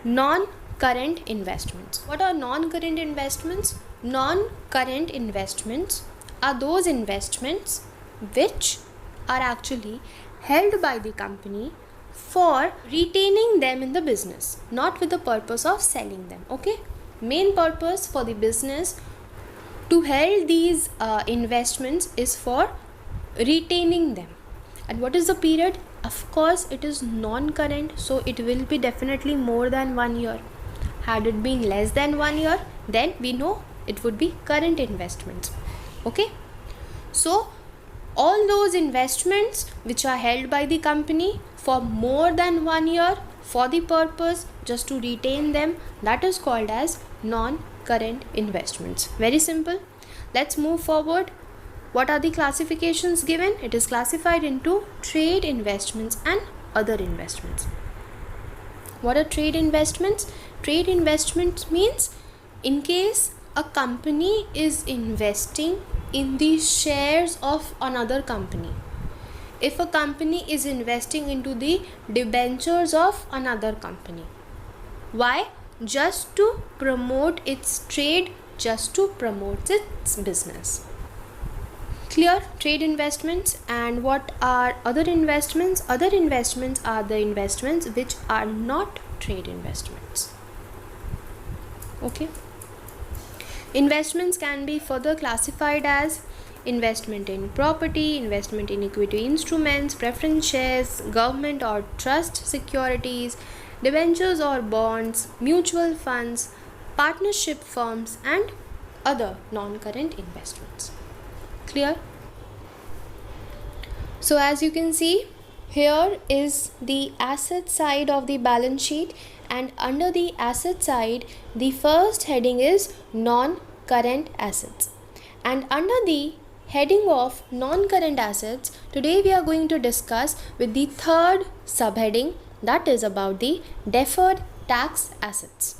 Non-current investments. What are non-current investments? Non-current investments are those investments which are actually held by the company for retaining them in the business, not with the purpose of selling them. Okay, main purpose for the business to hold these investments is for retaining them. And what is the period? Of course, it is non-current, so it will be definitely more than 1 year. Had it been less than 1 year, then we know it would be current investments. Okay, so all those investments which are held by the company for more than 1 year for the purpose just to retain them, that is called as non-current investments. Very simple. Let's move forward. What are the classifications given? It is classified into trade investments and other investments. What are trade investments? Trade investments means in case a company is investing in the shares of another company. If a company is investing into the debentures of another company. Why? Just to promote its trade, just to promote its business. Clear? Trade investments. And what are other investments? Other investments are the investments which are not trade investments. Okay. Investments can be further classified as investment in property, investment in equity instruments, preference shares, government or trust securities, debentures or bonds, mutual funds, partnership firms, and other non-current investments. Clear? So as you can see, here is the asset side of the balance sheet, and under the asset side, the first heading is non-current assets. And under the heading of non-current assets, today we are going to discuss with the third subheading, that is about the deferred tax assets.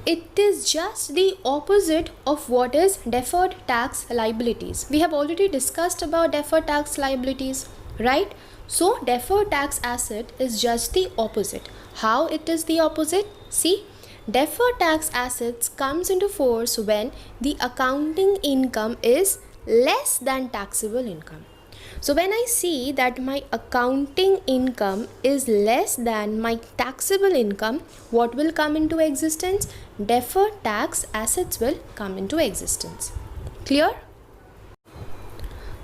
It is just the opposite of what is deferred tax liabilities. We have already discussed about deferred tax liabilities, right? So deferred tax asset is just the opposite. How it is the opposite? See, deferred tax assets comes into force when the accounting income is less than taxable income. So when I see that my accounting income is less than my taxable income, what will come into existence? Deferred tax assets will come into existence. Clear?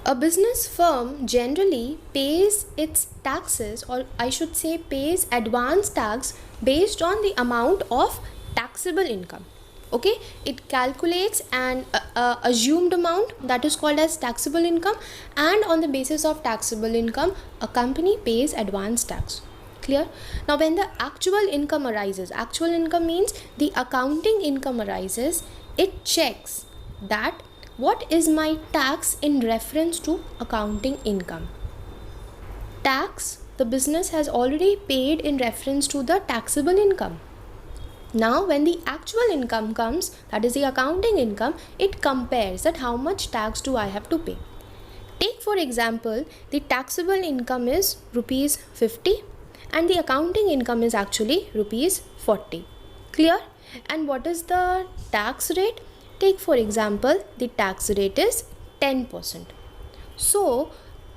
A business firm generally pays its taxes, or I should say pays advance tax based on the amount of taxable income. Okay, it calculates an assumed amount, that is called as taxable income, and on the basis of taxable income a company pays advance tax. Clear? Now when the actual income arises, actual income means the accounting income arises, it checks that what is my tax in reference to accounting income. Tax the business has already paid in reference to the taxable income. Now when the actual income comes, that is the accounting income, it compares that how much tax do I have to pay. Take for example, the taxable income is rupees 50 and the accounting income is actually rupees 40. Clear? And what is the tax rate? Take for example, the tax rate is 10%. So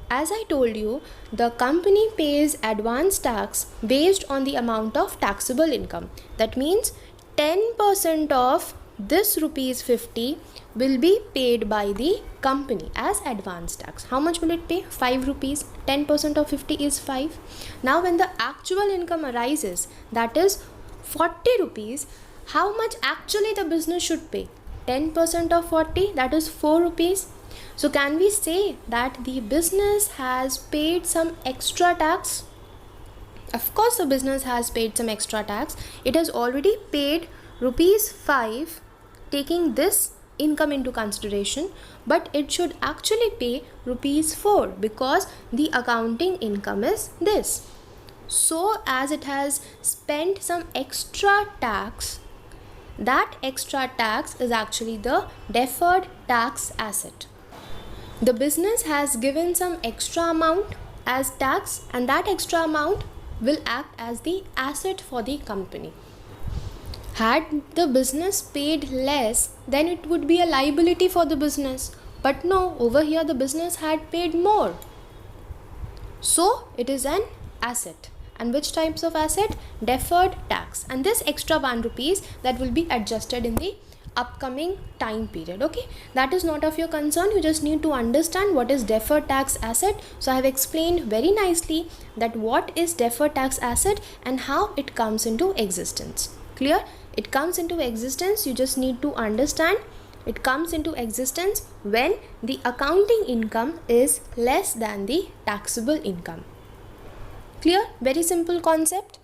as I told you, the company pays advance tax based on the amount of taxable income. That means 10% of this rupees 50 will be paid by the company as advance tax. How much will it pay? 5 rupees. 10% of 50 is 5. Now when the actual income arises, that is 40 rupees, how much actually the business should pay? 10% of 40, that is 4 rupees. So can we say that the business has paid some extra tax? Of course the business has paid some extra tax. It has already paid rupees 5 taking this income into consideration, but it should actually pay rupees 4 because the accounting income is this. So as it has spent some extra tax, that extra tax is actually the deferred tax asset. The business has given some extra amount as tax, and that extra amount will act as the asset for the company. Had the business paid less, then it would be a liability for the business. But no, over here the business had paid more. So it is an asset. And which types of asset? Deferred tax. And this extra 1 rupees, that will be adjusted in the upcoming time period. Okay, that is not of your concern. You just need to understand what is deferred tax asset. So I have explained very nicely that what is deferred tax asset and how it comes into existence. Clear? It comes into existence, you just need to understand, it comes into existence when the accounting income is less than the taxable income. Clear? Very simple concept.